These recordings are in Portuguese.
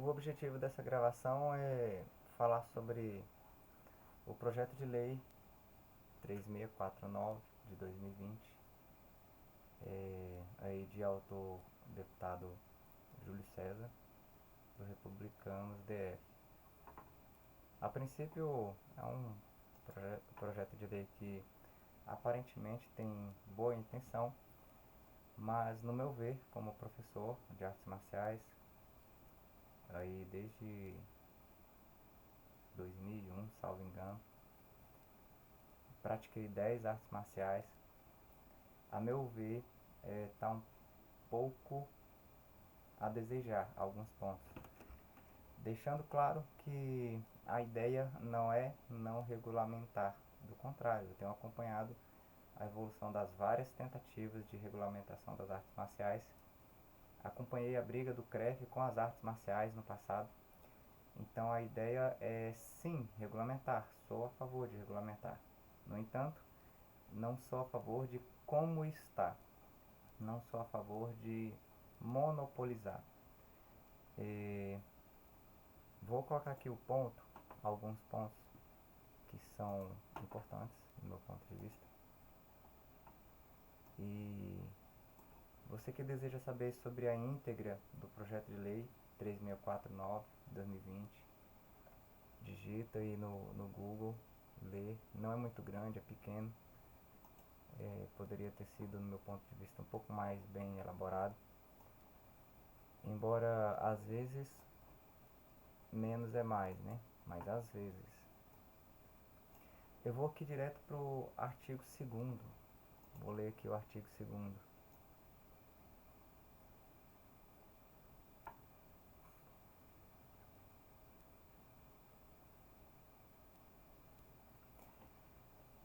O objetivo dessa gravação é falar sobre o projeto de lei 3649 de 2020, aí de autor deputado Júlio César, do Republicanos DF. A princípio é um projeto de lei que aparentemente tem boa intenção, mas no meu ver, como professor de artes marciais, aí desde 2001, salvo engano, pratiquei 10 artes marciais. A meu ver, está um pouco a desejar alguns pontos, deixando claro que a ideia não é não regulamentar, do contrário, eu tenho acompanhado a evolução das várias tentativas de regulamentação das artes marciais. Acompanhei a briga do CREF com as artes marciais no passado. Então a ideia é sim regulamentar, sou a favor de regulamentar. No entanto, não sou a favor de como está, não sou a favor de monopolizar. Vou colocar aqui alguns pontos que são importantes do meu ponto de vista. E você que deseja saber sobre a íntegra do projeto de lei 3649 de 2020, digita aí no Google, lê. Não é muito grande, é pequeno. Poderia ter sido, no meu ponto de vista, um pouco mais bem elaborado. Embora às vezes menos é mais, né? Mas às vezes. Eu vou aqui direto pro artigo 2º. Vou ler aqui o artigo 2º.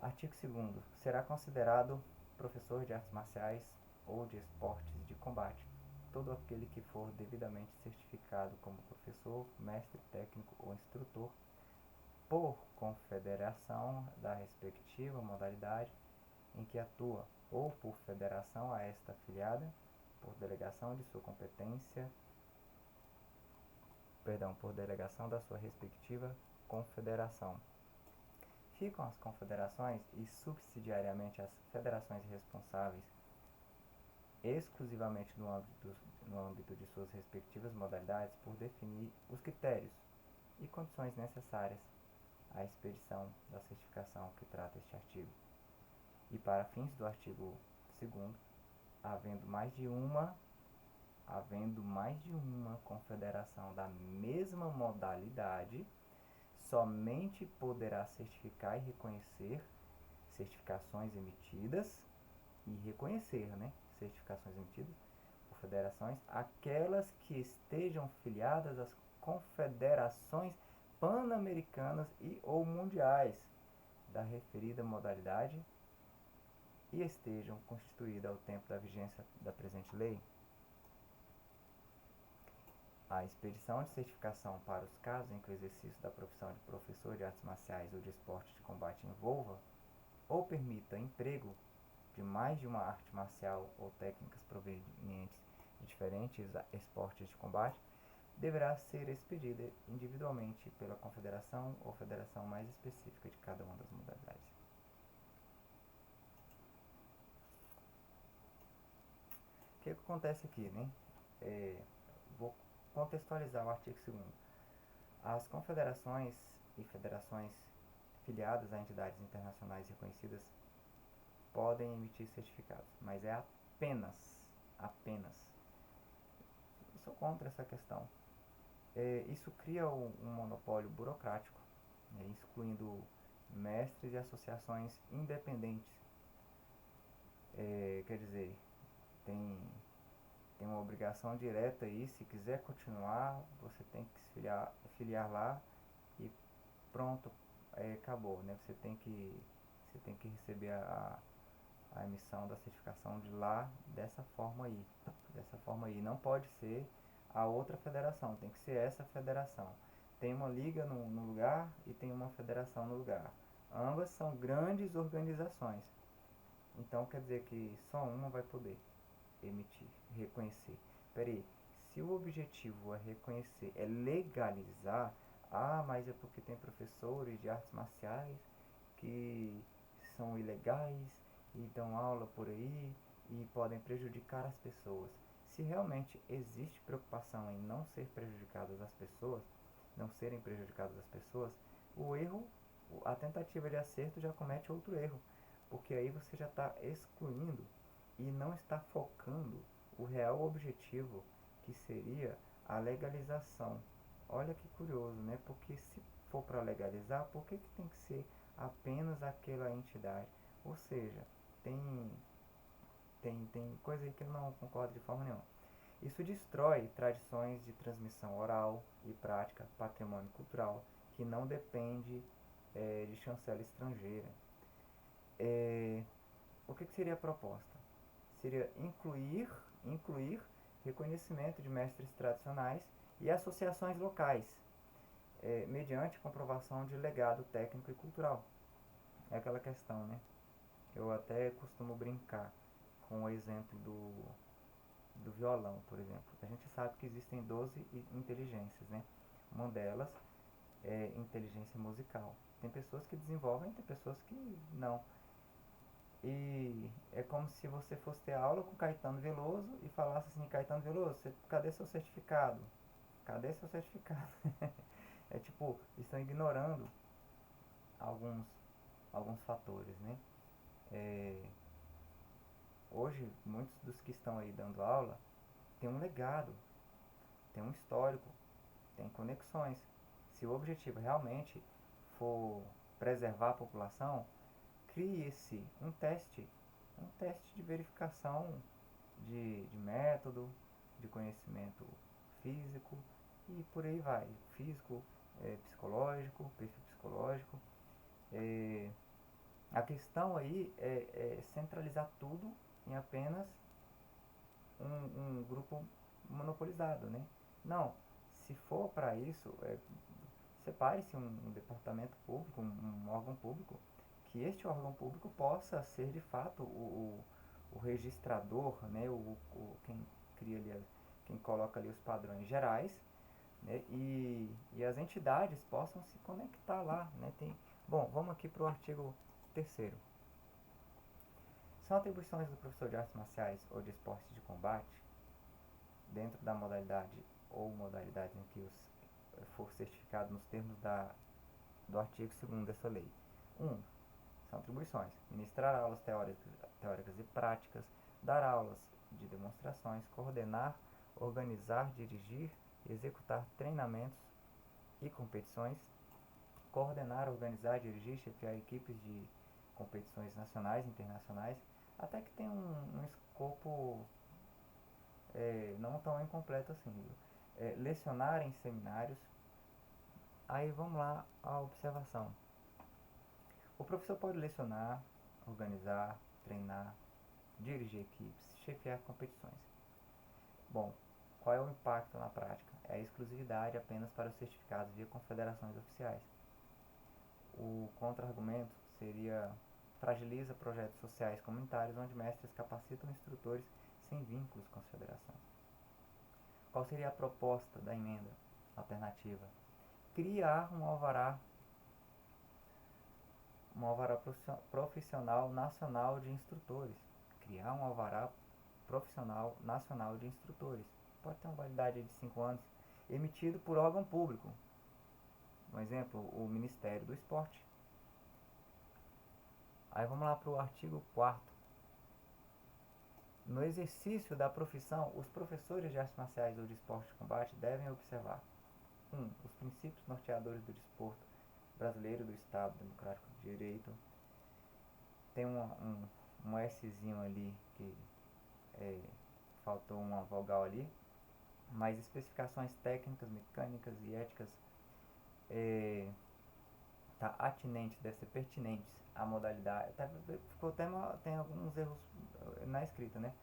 Artigo 2º. Será considerado professor de artes marciais ou de esportes de combate todo aquele que for devidamente certificado como professor, mestre técnico ou instrutor por confederação da respectiva modalidade em que atua, ou por federação a esta afiliada, por delegação de sua competência, por delegação da sua respectiva confederação. Ficam as confederações e subsidiariamente as federações responsáveis exclusivamente no âmbito de suas respectivas modalidades por definir os critérios e condições necessárias à expedição da certificação que trata este artigo. E para fins do artigo 2º, havendo mais de uma confederação da mesma modalidade, somente poderá certificar e reconhecer certificações emitidas e reconhecer, certificações emitidas por federações, aquelas que estejam filiadas às confederações pan-americanas e ou mundiais da referida modalidade e estejam constituídas ao tempo da vigência da presente lei. A expedição de certificação para os casos em que o exercício da profissão de professor de artes marciais ou de esporte de combate envolva ou permita emprego de mais de uma arte marcial ou técnicas provenientes de diferentes esportes de combate, deverá ser expedida individualmente pela confederação ou federação mais específica de cada uma das modalidades. O que acontece aqui, vou contextualizar o artigo 2º. As confederações e federações filiadas a entidades internacionais reconhecidas podem emitir certificados, mas é apenas. Eu sou contra essa questão. Isso cria um monopólio burocrático, excluindo mestres e associações independentes. Quer dizer, tem uma obrigação direta aí, se quiser continuar, você tem que se filiar lá e pronto, acabou, Você tem que receber a emissão da certificação de lá dessa forma aí. Não pode ser a outra federação, tem que ser essa federação. Tem uma liga no lugar e tem uma federação no lugar. Ambas são grandes organizações. Então quer dizer que só uma vai poder emitir, reconhecer. Peraí, se o objetivo é reconhecer, é legalizar, mas é porque tem professores de artes marciais que são ilegais e dão aula por aí e podem prejudicar as pessoas. Se realmente existe preocupação em não ser prejudicadas as pessoas, não serem prejudicadas as pessoas, o erro, a tentativa de acerto já comete outro erro, porque aí você já está excluindo e não está focando o real objetivo, que seria a legalização. Olha que curioso, né? Porque se for para legalizar, por que tem que ser apenas aquela entidade? Ou seja, tem coisa aí que eu não concordo de forma nenhuma. Isso destrói tradições de transmissão oral e prática, patrimônio cultural, que não depende de chancela estrangeira. O que seria a proposta? Seria incluir reconhecimento de mestres tradicionais e associações locais, mediante comprovação de legado técnico e cultural. É aquela questão, né? Eu até costumo brincar com o exemplo do violão, por exemplo. A gente sabe que existem 12 inteligências, né? Uma delas é inteligência musical. Tem pessoas que desenvolvem, tem pessoas que não. E é como se você fosse ter aula com Caetano Veloso e falasse assim: Caetano Veloso, cadê seu certificado? Cadê seu certificado? É tipo, estão ignorando alguns, alguns fatores, né? É, hoje, muitos dos que estão aí dando aula têm um legado, têm um histórico, têm conexões. Se o objetivo realmente for preservar a população, crie-se um teste de verificação de método, de conhecimento físico e por aí vai. Físico, psicológico, perfil psicológico. A questão aí é centralizar tudo em apenas um grupo monopolizado, né? Não, se for para isso, separe-se um departamento público, um órgão público, que este órgão público possa ser de fato o registrador, né? Quem cria ali, quem coloca ali os padrões gerais, né? E as entidades possam se conectar lá, né? Bom, vamos aqui para o artigo 3º. São atribuições do professor de artes marciais ou de esportes de combate, dentro da modalidade ou modalidade em que for certificado nos termos do artigo 2º dessa lei. 1. São atribuições: ministrar aulas teóricas e práticas, dar aulas de demonstrações, coordenar, organizar, dirigir e executar treinamentos e competições, coordenar, organizar, dirigir, chefiar equipes de competições nacionais e internacionais, até que tem um escopo não tão incompleto assim. Lecionar em seminários. Aí vamos lá a observação. O professor pode lecionar, organizar, treinar, dirigir equipes, chefiar competições. Bom, qual é o impacto na prática? É a exclusividade apenas para os certificados via confederações oficiais. O contra-argumento seria: fragiliza projetos sociais comunitários onde mestres capacitam instrutores sem vínculos com as federações. Qual seria a proposta da emenda alternativa? Criar um alvará profissional nacional de instrutores. Criar um alvará profissional nacional de instrutores. Pode ter uma validade de 5 anos, emitido por órgão público. Um exemplo, o Ministério do Esporte. Aí vamos lá para o artigo 4º. No exercício da profissão, os professores de artes marciais ou de esporte de combate devem observar: 1. Os princípios norteadores do desporto brasileiro, do Estado Democrático de Direito. Tem um Szinho ali que faltou uma vogal ali, mas especificações técnicas, mecânicas e éticas tá atinentes, deve ser pertinentes à modalidade. Tem alguns erros na escrita, né?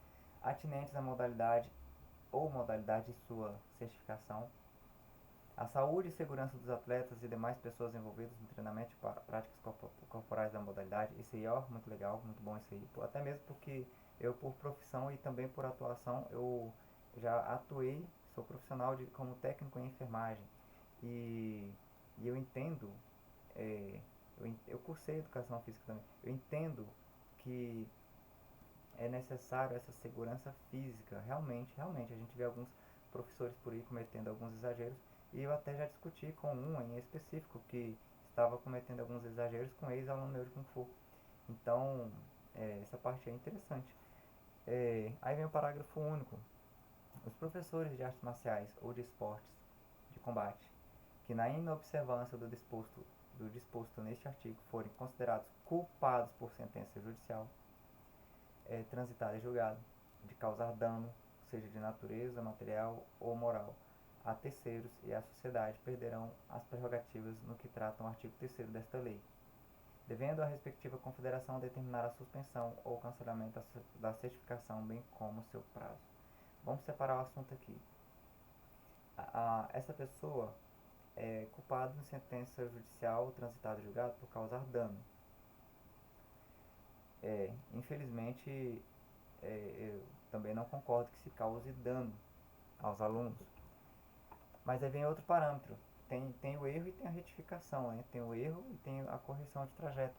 Atinentes à modalidade ou modalidade de sua certificação. A saúde e segurança dos atletas e demais pessoas envolvidas no treinamento e práticas corporais da modalidade. Isso aí, ó, muito legal, muito bom isso aí. Até mesmo porque eu, por profissão e também por atuação, eu já atuei sou profissional como técnico em enfermagem e, e eu entendo, eu cursei educação física também, eu entendo que é necessário essa segurança física. Realmente, a gente vê alguns professores por aí cometendo alguns exageros, e eu até já discuti com um em específico que estava cometendo alguns exageros com ex-aluno meu de Kung Fu. Então, essa parte é interessante. Aí vem o parágrafo único. Os professores de artes marciais ou de esportes de combate, que na inobservância do disposto neste artigo forem considerados culpados por sentença judicial, transitada e julgada, de causar dano, seja de natureza, material ou moral, a terceiros e à sociedade, perderão as prerrogativas no que trata o artigo 3º desta lei, devendo a respectiva confederação determinar a suspensão ou cancelamento da certificação, bem como seu prazo. Vamos separar o assunto aqui. Essa pessoa é culpada em sentença judicial transitada e julgada por causar dano. Infelizmente, eu também não concordo que se cause dano aos alunos. Mas aí vem outro parâmetro. Tem o erro e tem a retificação, né? Tem o erro e tem a correção de trajeto.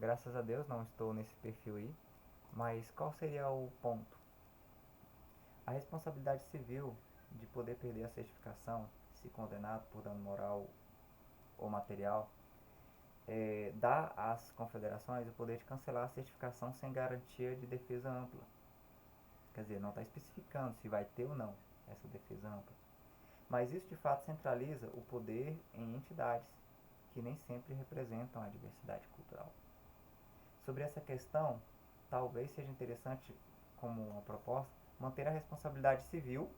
Graças a Deus não estou nesse perfil aí. Mas qual seria o ponto? A responsabilidade civil de poder perder a certificação, se condenado por dano moral ou material, dá às confederações o poder de cancelar a certificação sem garantia de defesa ampla. Quer dizer, não está especificando se vai ter ou não essa defesa ampla. Mas isso de fato centraliza o poder em entidades que nem sempre representam a diversidade cultural. Sobre essa questão, talvez seja interessante, como uma proposta, manter a responsabilidade civil,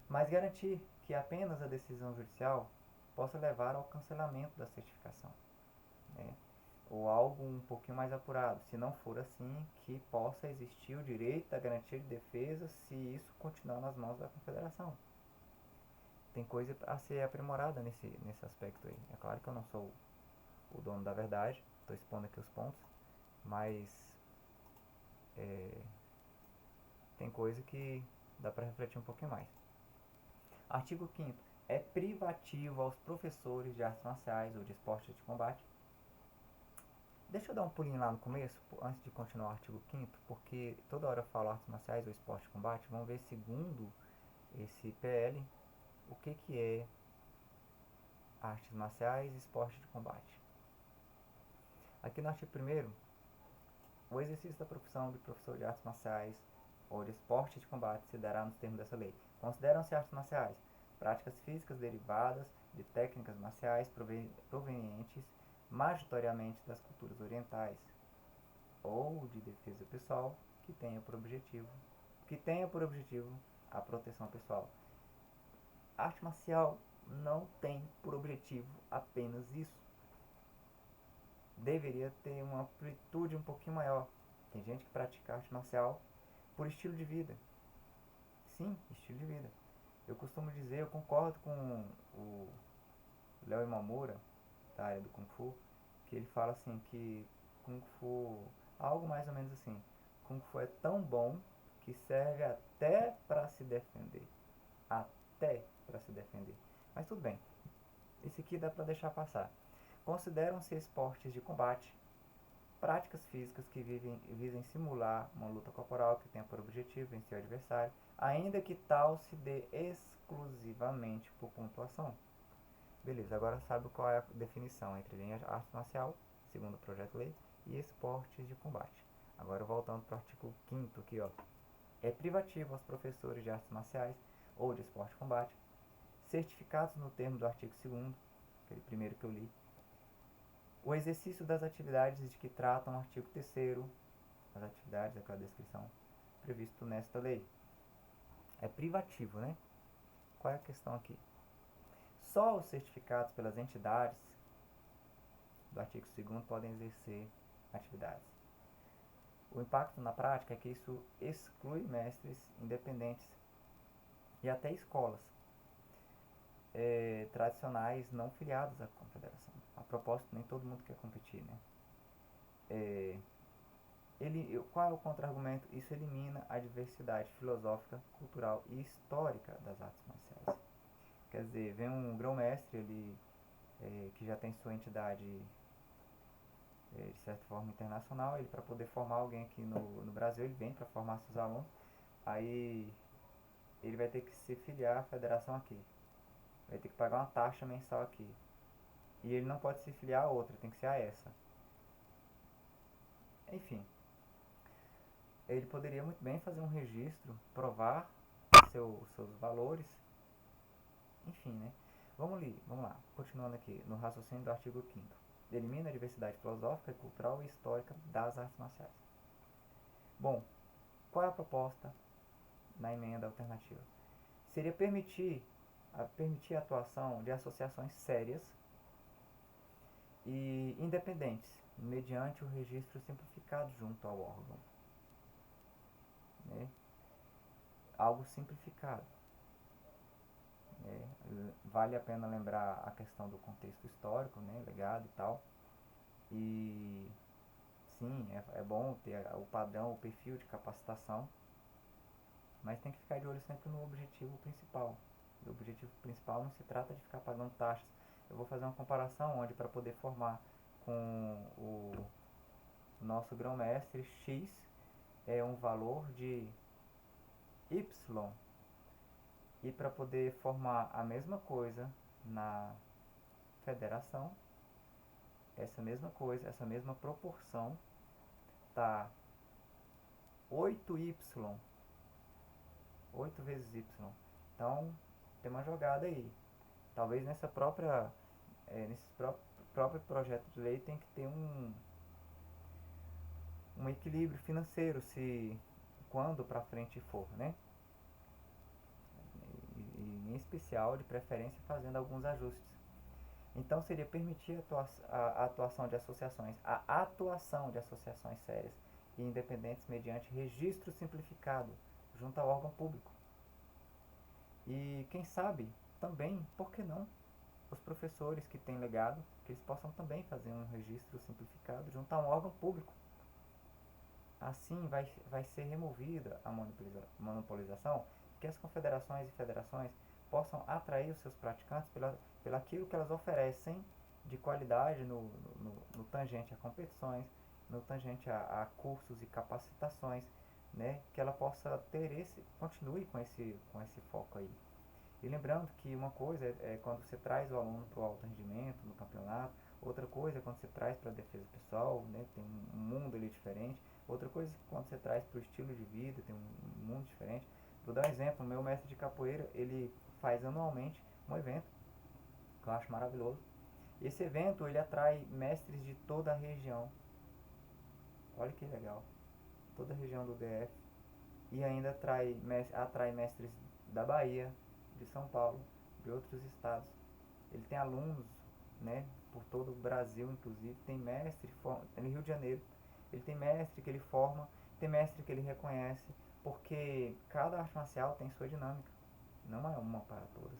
mas garantir que apenas a decisão judicial possa levar ao cancelamento da certificação, né? Ou algo um pouquinho mais apurado. Se não for assim, que possa existir o direito da garantia de defesa se isso continuar nas mãos da confederação. Tem coisa a ser aprimorada nesse aspecto aí. É claro que eu não sou o dono da verdade, estou expondo aqui os pontos, mas tem coisa que dá para refletir um pouquinho mais. Artigo 5º. É privativo aos professores de artes marciais ou de esportes de combate. Deixa eu dar um pulinho lá no começo, antes de continuar o artigo 5º, porque toda hora eu falo artes marciais ou esporte de combate. Vamos ver, segundo esse PL, o que é artes marciais e esporte de combate. Aqui no artigo 1º, o exercício da profissão de professor de artes marciais ou de esporte de combate se dará nos termos dessa lei. Consideram-se artes marciais práticas físicas derivadas de técnicas marciais provenientes majoritariamente das culturas orientais, ou de defesa pessoal que tenha por objetivo a proteção pessoal. A arte marcial não tem por objetivo apenas isso. Deveria ter uma amplitude um pouquinho maior. Tem gente que pratica arte marcial por estilo de vida. Sim, estilo de vida. Eu costumo dizer, eu concordo com o Léo Imamura, da área do Kung Fu, que ele fala assim que Kung Fu, algo mais ou menos assim, Kung Fu é tão bom que serve até para se defender. Até para se defender. Mas tudo bem, esse aqui dá para deixar passar. Consideram-se esportes de combate práticas físicas que visem simular uma luta corporal que tenha por objetivo vencer o adversário, ainda que tal se dê exclusivamente por pontuação. Beleza, agora sabe qual é a definição entre arte marcial, segundo o projeto de lei, e esportes de combate. Agora voltando para o artigo 5º aqui, ó. É privativo aos professores de artes marciais ou de esporte de combate, certificados no termo do artigo 2º, aquele primeiro que eu li, o exercício das atividades de que tratam o artigo 3º, as atividades, aquela descrição, previsto nesta lei. É privativo, né? Qual é a questão aqui? Só os certificados pelas entidades do artigo 2º podem exercer atividades. O impacto na prática é que isso exclui mestres independentes e até escolas tradicionais não filiadas à confederação. A propósito, nem todo mundo quer competir, né? Qual é o contra-argumento? Isso elimina a diversidade filosófica, cultural e histórica das artes marciais. Quer dizer, vem um grão-mestre, que já tem sua entidade de certa forma internacional, ele para poder formar alguém aqui no Brasil, ele vem para formar seus alunos, aí ele vai ter que se filiar à federação aqui, vai ter que pagar uma taxa mensal aqui, e ele não pode se filiar a outra, tem que ser a essa. Enfim, ele poderia muito bem fazer um registro, provar seus valores, enfim, né? Vamos lá, continuando aqui no raciocínio do artigo 5º. Elimina a diversidade filosófica, cultural e histórica das artes marciais. Bom, qual é a proposta na emenda alternativa? Seria permitir a atuação de associações sérias e independentes, mediante o registro simplificado junto ao órgão. Né? Algo simplificado. Vale a pena lembrar a questão do contexto histórico, né, legado e tal. E sim, é bom ter o padrão, o perfil de capacitação, mas tem que ficar de olho sempre no objetivo principal. O objetivo principal não se trata de ficar pagando taxas. Eu vou fazer uma comparação onde, para poder formar com o nosso grão-mestre, X é um valor de Y, e para poder formar a mesma coisa na federação, essa mesma coisa, essa mesma proporção tá 8y, 8 vezes y. Então, tem uma jogada aí. Talvez nesse próprio projeto de lei tem que ter um equilíbrio financeiro, se quando para frente for, né? E em especial, de preferência, fazendo alguns ajustes. Então seria permitir a atuação de associações sérias e independentes mediante registro simplificado junto ao órgão público. E quem sabe também, por que não, os professores que têm legado, que eles possam também fazer um registro simplificado junto a um órgão público. Assim vai ser removida a monopolização, que as confederações e federações possam atrair os seus praticantes pelaquilo que elas oferecem de qualidade no tangente a competições, no tangente a cursos e capacitações, né, que ela possa continue com esse foco aí. E lembrando que uma coisa é quando você traz o aluno para o alto rendimento no campeonato, outra coisa é quando você traz para a defesa pessoal, né, tem um mundo ali diferente, outra coisa é quando você traz para o estilo de vida, tem um mundo diferente. Vou dar um exemplo, o meu mestre de capoeira, ele faz anualmente um evento, que eu acho maravilhoso. Esse evento, ele atrai mestres de toda a região, olha que legal, toda a região do DF, e ainda atrai mestres da Bahia, de São Paulo, de outros estados. Ele tem alunos, né, por todo o Brasil, inclusive. Tem mestre no Rio de Janeiro. Ele tem mestre que ele forma, tem mestre que ele reconhece, porque cada arte marcial tem sua dinâmica. Não é uma para todas.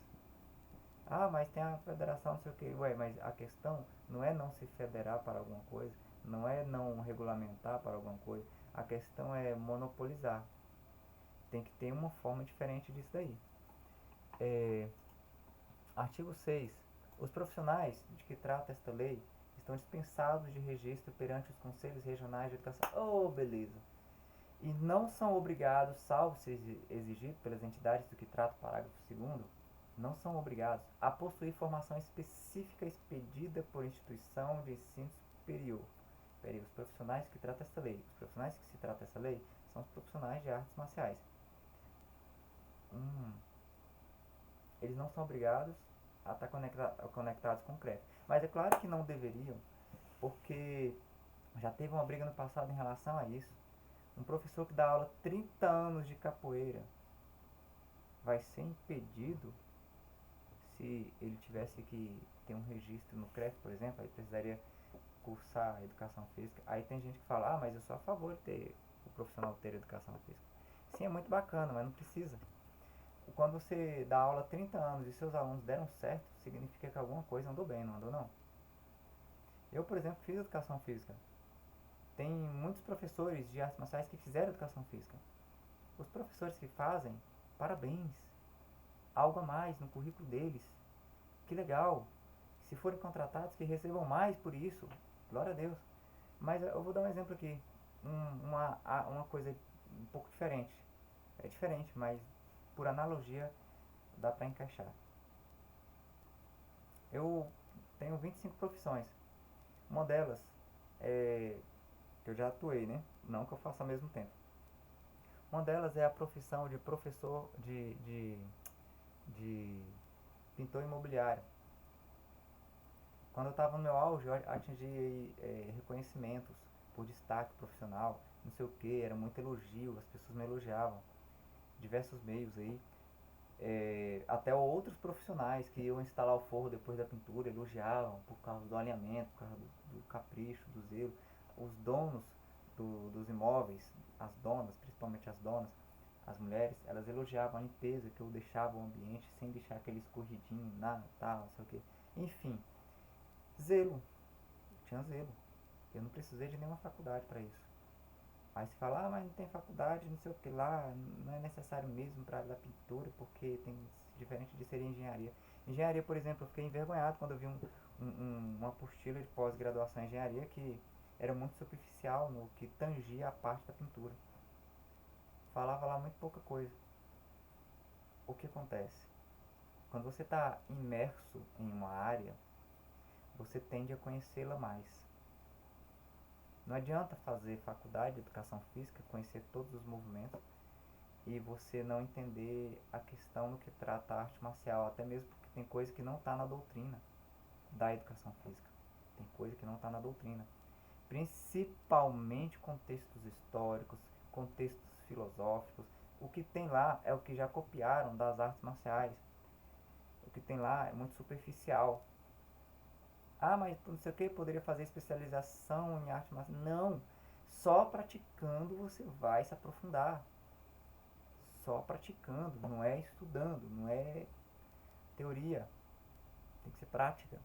Ah, mas tem a federação, não sei o que. Ué, mas a questão não é não se federar para alguma coisa, não é não regulamentar para alguma coisa. A questão é monopolizar. Tem que ter uma forma diferente disso daí. Artigo 6. Os profissionais de que trata esta lei estão dispensados de registro perante os conselhos regionais de educação. Oh, beleza! E não são obrigados, salvo se exigido pelas entidades do que trata o parágrafo 2º, não são obrigados a possuir formação específica expedida por instituição de ensino superior. Peraí, os profissionais que tratam esta lei, os profissionais que se trata essa lei são os profissionais de artes marciais. Eles não são obrigados a estar conectados com o CREF. Mas é claro que não deveriam, porque já teve uma briga no passado em relação a isso. Um professor que dá aula 30 anos de capoeira vai ser impedido se ele tivesse que ter um registro no CREF, por exemplo, aí precisaria cursar educação física. Aí tem gente que fala, mas eu sou a favor de ter o profissional ter educação física. Sim, é muito bacana, mas não precisa. Quando você dá aula há 30 anos e seus alunos deram certo, significa que alguma coisa andou bem, não andou não? Eu, por exemplo, fiz educação física. Tem muitos professores de artes marciais que fizeram educação física. Os professores que fazem, parabéns. Algo a mais no currículo deles. Que legal. Se forem contratados, que recebam mais por isso. Glória a Deus. Mas eu vou dar um exemplo aqui. Uma coisa um pouco diferente. É diferente, mas por analogia dá para encaixar. Eu tenho 25 profissões. Uma delas é que eu já atuei, né? Não que eu faça ao mesmo tempo. Uma delas é a profissão de professor de pintor imobiliário. Quando eu estava no meu auge, eu atingi reconhecimentos por destaque profissional, não sei o que, era muito elogio, as pessoas me elogiavam, diversos meios aí. Até outros profissionais que iam instalar o forro depois da pintura elogiavam por causa do alinhamento, por causa do capricho, do zelo. Os donos dos imóveis, as donas, principalmente as donas, as mulheres, elas elogiavam a limpeza que eu deixava o ambiente sem deixar aquele escorridinho, nada, tal, não sei o que. Enfim, zelo, tinha zelo. Eu não precisei de nenhuma faculdade para isso. Aí se fala, mas não tem faculdade, não sei o que lá, não é necessário mesmo para a área da pintura, porque tem diferente de ser engenharia. Engenharia, por exemplo, eu fiquei envergonhado quando eu vi uma apostila de pós-graduação em engenharia que era muito superficial no que tangia a parte da pintura. Falava lá muito pouca coisa. O que acontece? Quando você está imerso em uma área, você tende a conhecê-la mais. Não adianta fazer faculdade de educação física, conhecer todos os movimentos e você não entender a questão no que trata a arte marcial, até mesmo porque tem coisa que não está na doutrina da educação física. Tem coisa que não está na doutrina. Principalmente contextos históricos, contextos filosóficos. O que tem lá é o que já copiaram das artes marciais. O que tem lá é muito superficial. Ah, mas não sei o que, poderia fazer especialização em arte marcial. Não, só praticando você vai se aprofundar. Só praticando, não é estudando, não é teoria, tem que ser prática.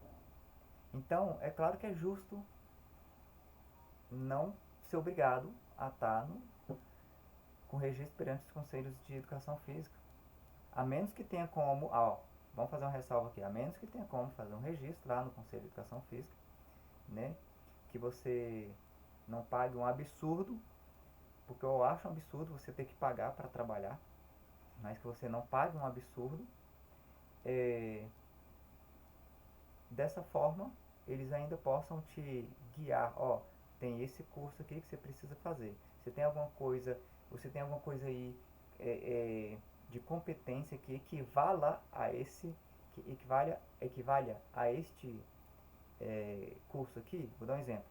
Então, é claro que é justo não ser obrigado a estar com registro perante os conselhos de educação física. A menos que tenha como, vamos fazer uma ressalva aqui, a menos que tenha como fazer um registro lá no Conselho de Educação Física, né? Que você não pague um absurdo, porque eu acho um absurdo você ter que pagar para trabalhar, mas que você não pague um absurdo. Dessa forma, eles ainda possam te guiar, tem esse curso aqui que você precisa fazer. Você tem alguma coisa aí de competência que equivala a esse, que equivalha a este curso aqui. Vou dar um exemplo.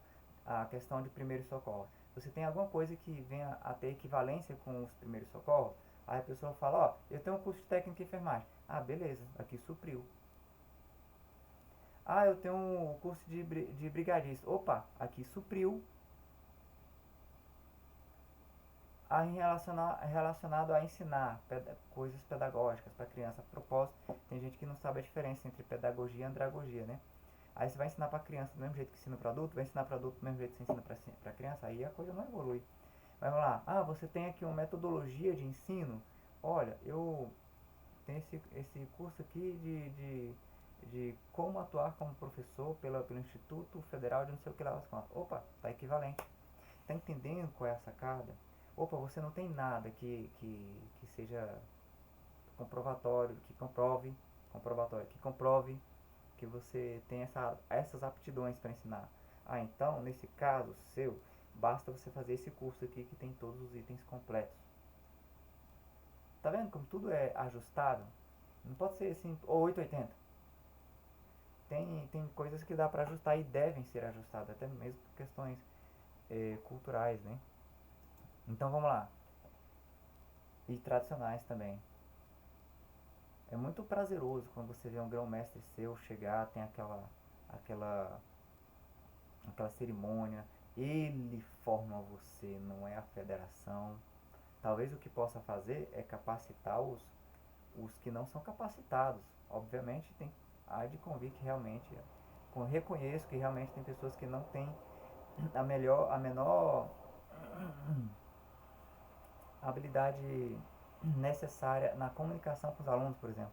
A questão de primeiro socorro. Você tem alguma coisa que venha a ter equivalência com os primeiros socorros? Aí a pessoa fala, eu tenho um curso de técnico de enfermagem. Ah, beleza, aqui supriu. Ah, eu tenho um curso de brigadista. Opa, aqui supriu. Relacionado a ensinar coisas pedagógicas para criança. A propósito, tem gente que não sabe a diferença entre pedagogia e andragogia, né? Aí você vai ensinar para criança do mesmo jeito que ensina para adulto, vai ensinar para adulto do mesmo jeito que você ensina para criança, aí a coisa não evolui. Mas vamos lá, você tem aqui uma metodologia de ensino. Olha, eu tenho esse curso aqui de como atuar como professor pelo Instituto Federal de não sei o que lá. Opa, tá equivalente. Tá entendendo qual é a sacada? Opa, você não tem nada que seja comprovatório, que comprove que você tem essas aptidões para ensinar. Então, nesse caso seu, basta você fazer esse curso aqui que tem todos os itens completos. Tá vendo como tudo é ajustável? Não pode ser assim, ou 880. Tem coisas que dá para ajustar e devem ser ajustadas, até mesmo por questões culturais, né? Então vamos lá. E tradicionais também. É muito prazeroso quando você vê um grão-mestre seu chegar, tem aquela, aquela cerimônia, ele forma você, não é a federação. Talvez o que possa fazer é capacitar os que não são capacitados. Obviamente há de convir que realmente, reconheço que realmente tem pessoas que não têm a menor habilidade necessária na comunicação com os alunos, por exemplo.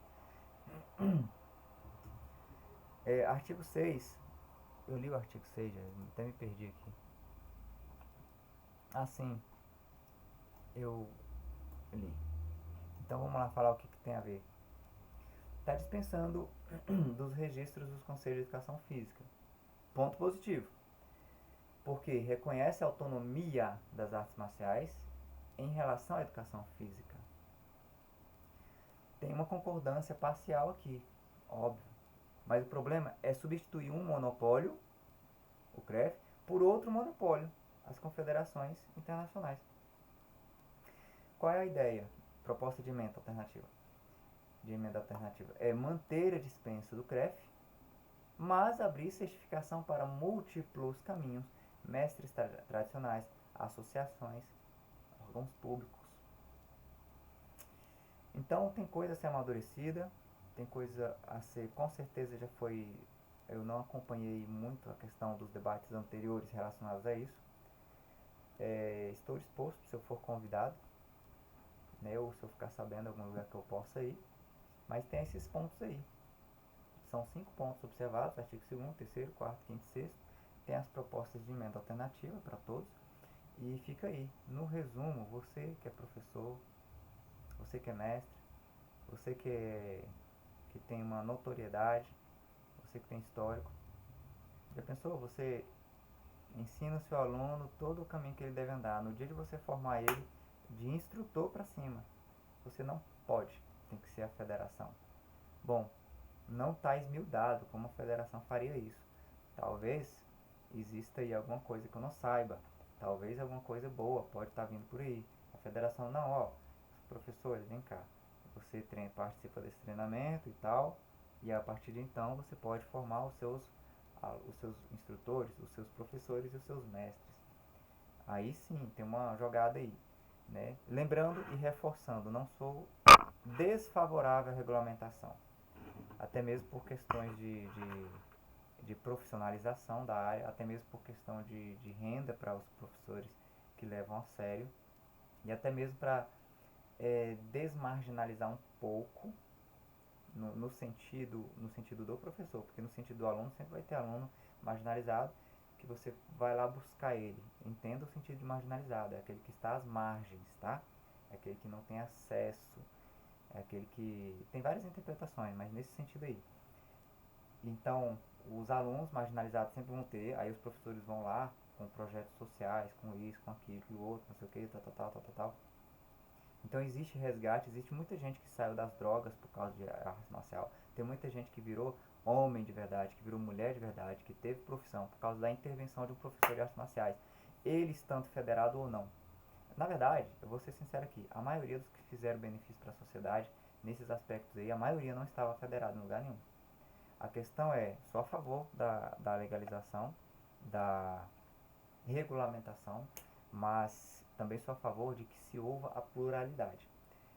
Artigo 6, eu li o artigo 6, até me perdi aqui. Assim, eu li. Então vamos lá falar o que tem a ver. Está dispensando dos registros dos conselhos de educação física. Ponto positivo, porque reconhece a autonomia das artes marciais em relação à educação física. Tem uma concordância parcial aqui, óbvio. Mas o problema é substituir um monopólio, o CREF, por outro monopólio, as confederações internacionais. Qual é a ideia? Proposta de emenda alternativa. É manter a dispensa do CREF, mas abrir certificação para múltiplos caminhos, mestres tradicionais, associações, órgãos públicos. Então tem coisa a ser amadurecida, tem coisa a ser, com certeza já foi, eu não acompanhei muito a questão dos debates anteriores relacionados a isso. Estou disposto, se eu for convidado, né, ou se eu ficar sabendo algum lugar que eu possa ir, mas tem esses pontos aí. São 5 pontos observados, artigo 2º, 3º, 4º, 5º e 6º. Tem as propostas de emenda alternativa para todos. E fica aí, no resumo, você que é professor, você que é mestre, você que tem uma notoriedade, você que tem histórico, já pensou? Você ensina o seu aluno todo o caminho que ele deve andar. No dia de você formar ele de instrutor para cima, você não pode, tem que ser a federação. Bom, não está esmiuçado como a federação faria isso. Talvez exista aí alguma coisa que eu não saiba. Talvez alguma coisa boa pode estar vindo por aí. A federação não, ó, professores, vem cá. Você participa desse treinamento e tal, e a partir de então você pode formar os seus instrutores, os seus professores e os seus mestres. Aí sim, tem uma jogada aí. Né? Lembrando e reforçando, não sou desfavorável à regulamentação, até mesmo por questões de profissionalização da área, até mesmo por questão de renda para os professores que levam a sério, e até mesmo para desmarginalizar um pouco no sentido do professor, porque no sentido do aluno sempre vai ter aluno marginalizado, que você vai lá buscar ele. Entenda o sentido de marginalizado, é aquele que está às margens, tá? É aquele que não tem acesso, é aquele que tem várias interpretações, mas nesse sentido aí. Então, os alunos marginalizados sempre vão ter, aí os professores vão lá com projetos sociais, com isso, com aquilo, com o outro, não sei o que, tal. Então existe resgate, existe muita gente que saiu das drogas por causa de arte marcial. Tem muita gente que virou homem de verdade, que virou mulher de verdade, que teve profissão por causa da intervenção de um professor de artes marciais. Ele estando federado ou não. Na verdade, eu vou ser sincero aqui, a maioria dos que fizeram benefício para a sociedade, nesses aspectos aí, a maioria não estava federado em lugar nenhum. A questão é, sou a favor da legalização, da regulamentação, mas também sou a favor de que se ouça a pluralidade.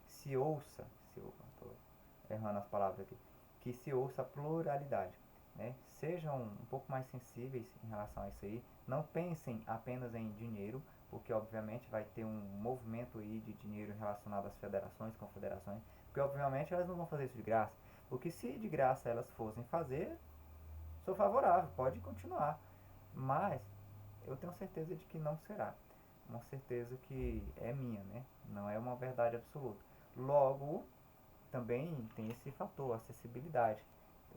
Estou errando as palavras aqui, que se ouça a pluralidade. Né? Sejam um pouco mais sensíveis em relação a isso aí, não pensem apenas em dinheiro, porque obviamente vai ter um movimento aí de dinheiro relacionado às federações, confederações, porque obviamente elas não vão fazer isso de graça, porque se de graça elas fossem fazer, sou favorável, pode continuar, mas eu tenho certeza de que não será. Uma certeza que é minha, né? Não é uma verdade absoluta. Logo, também tem esse fator, acessibilidade.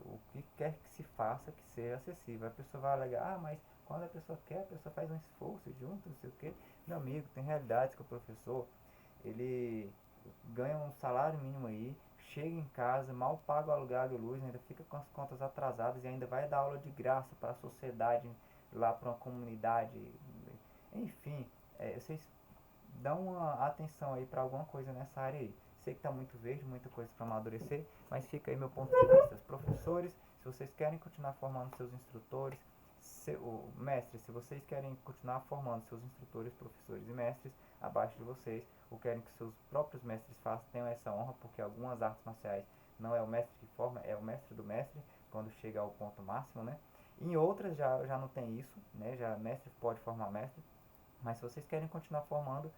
O que quer que se faça que seja acessível. A pessoa vai alegar, mas quando a pessoa quer, a pessoa faz um esforço junto, não sei o que. Meu amigo, tem realidades que o professor, ele ganha um salário mínimo aí, chega em casa, mal paga o aluguel e luz, ainda fica com as contas atrasadas e ainda vai dar aula de graça para a sociedade, lá para uma comunidade. Enfim, vocês dão uma atenção aí para alguma coisa nessa área aí. Sei que está muito verde, muita coisa para amadurecer, mas fica aí meu ponto de vista. Professores, se vocês querem continuar formando seus instrutores, mestres, se vocês querem continuar formando seus instrutores, professores e mestres abaixo de vocês, ou querem que seus próprios mestres façam, tenham essa honra, porque algumas artes marciais não é o mestre que forma, é o mestre do mestre, quando chega ao ponto máximo, né? Em outras já não tem isso, né? Já mestre pode formar mestre, mas se vocês querem continuar formando,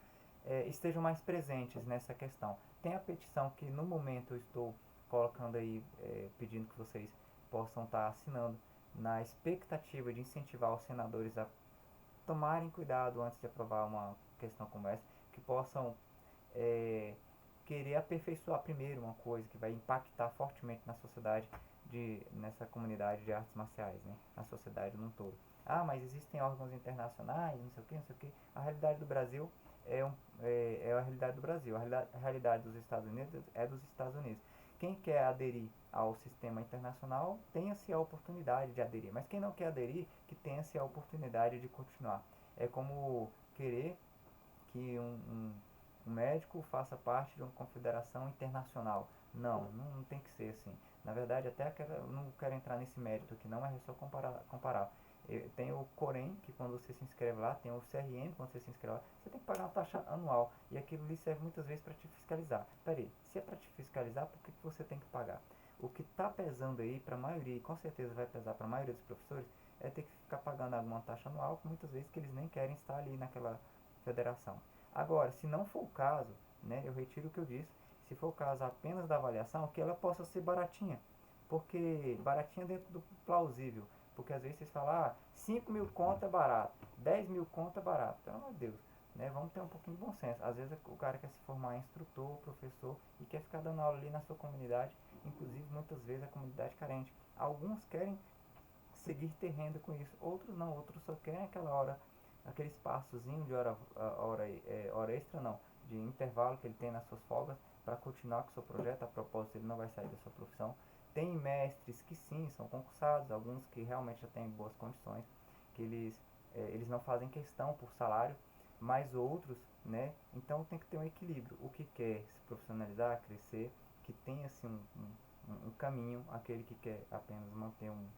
estejam mais presentes nessa questão. Tem a petição que no momento eu estou colocando aí, pedindo que vocês possam estar assinando, na expectativa de incentivar os senadores a tomarem cuidado antes de aprovar uma questão como essa, que possam é, querer aperfeiçoar primeiro uma coisa que vai impactar fortemente na sociedade, nessa comunidade de artes marciais, né? Na sociedade no todo. Ah, mas existem órgãos internacionais, não sei o que, não sei o que. A realidade do Brasil é a realidade do Brasil. A realidade dos Estados Unidos é dos Estados Unidos. Quem quer aderir ao sistema internacional, tenha-se a oportunidade de aderir. Mas quem não quer aderir, que tenha-se a oportunidade de continuar. É como querer que um médico faça parte de uma confederação internacional. Não tem que ser assim. Na verdade, eu não quero entrar nesse mérito aqui, não, mas é só comparar. Tem o Corém, que quando você se inscreve lá, tem o CRM, quando você se inscreve lá, você tem que pagar uma taxa anual. E aquilo ali serve muitas vezes para te fiscalizar. Peraí, se é para te fiscalizar, por que você tem que pagar? O que está pesando aí para a maioria, e com certeza vai pesar para a maioria dos professores, é ter que ficar pagando alguma taxa anual, que muitas vezes que eles nem querem estar ali naquela federação. Agora, se não for o caso, né, eu retiro o que eu disse, se for o caso apenas da avaliação, que ela possa ser baratinha, porque baratinha dentro do plausível, porque às vezes vocês falam, 5 mil conto é barato, 10 mil conto é barato, pelo amor de Deus, né, vamos ter um pouquinho de bom senso. Às vezes o cara quer se formar em instrutor, professor e quer ficar dando aula ali na sua comunidade, inclusive muitas vezes a comunidade carente. Alguns querem seguir ter renda com isso, outros não, outros só querem aquela hora, aquele espaçozinho de hora extra não, de intervalo que ele tem nas suas folgas para continuar com o seu projeto. A propósito, ele não vai sair da sua profissão. Tem mestres que sim, são concursados, alguns que realmente já têm boas condições, que eles não fazem questão por salário, mas outros, né? Então tem que ter um equilíbrio. O que quer se profissionalizar, crescer, que tenha assim um caminho, aquele que quer apenas manter um,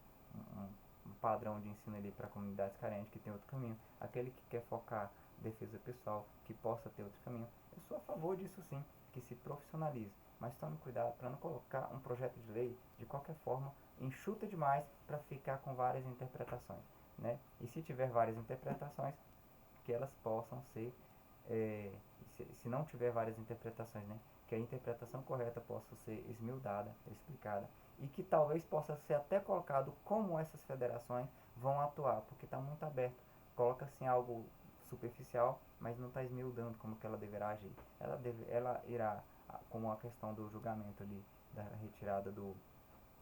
um padrão de ensino ali para comunidades carentes, que tem outro caminho, aquele que quer focar defesa pessoal, que possa ter outro caminho. Eu sou a favor disso sim, que se profissionalize, mas tome cuidado para não colocar um projeto de lei de qualquer forma enxuta demais para ficar com várias interpretações, né? E se tiver várias interpretações, que elas possam ser, se não tiver várias interpretações, né? Que a interpretação correta possa ser esmildada, explicada, e que talvez possa ser até colocado como essas federações vão atuar, porque está muito aberto. Coloca assim algo superficial, mas não está esmildando como que ela deverá agir. Ela irá, como a questão do julgamento ali, da retirada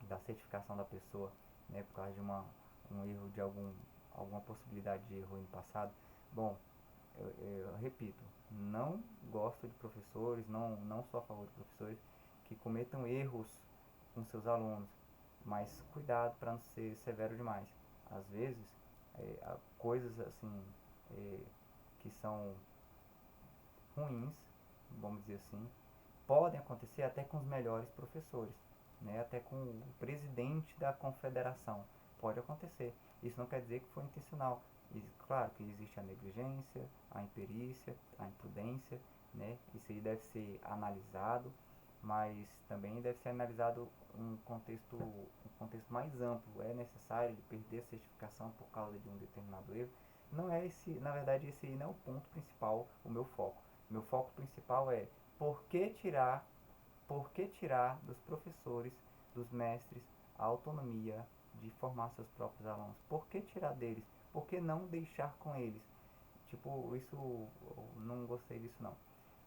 da certificação da pessoa, né, por causa de um erro de alguma possibilidade de erro no passado. Bom, eu repito, não gosto de professores, não sou a favor de professores que cometam erros com seus alunos, mas cuidado para não ser severo demais. Às vezes, coisas assim que são ruins, vamos dizer assim, podem acontecer até com os melhores professores, né? Até com o presidente da confederação. Pode acontecer. Isso não quer dizer que foi intencional. E, claro que existe a negligência, a imperícia, a imprudência, né? Isso aí deve ser analisado, mas também deve ser analisado um contexto mais amplo. É necessário ele perder a certificação por causa de um determinado erro? Não é esse, na verdade, esse aí não é o ponto principal, o meu foco. Meu foco principal é por que tirar dos professores, dos mestres, a autonomia de formar seus próprios alunos? Por que tirar deles? Por que não deixar com eles? Tipo, isso, eu não gostei disso não.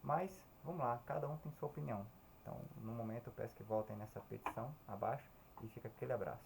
Mas, vamos lá, cada um tem sua opinião. Então, no momento eu peço que voltem nessa petição abaixo e fica aquele abraço.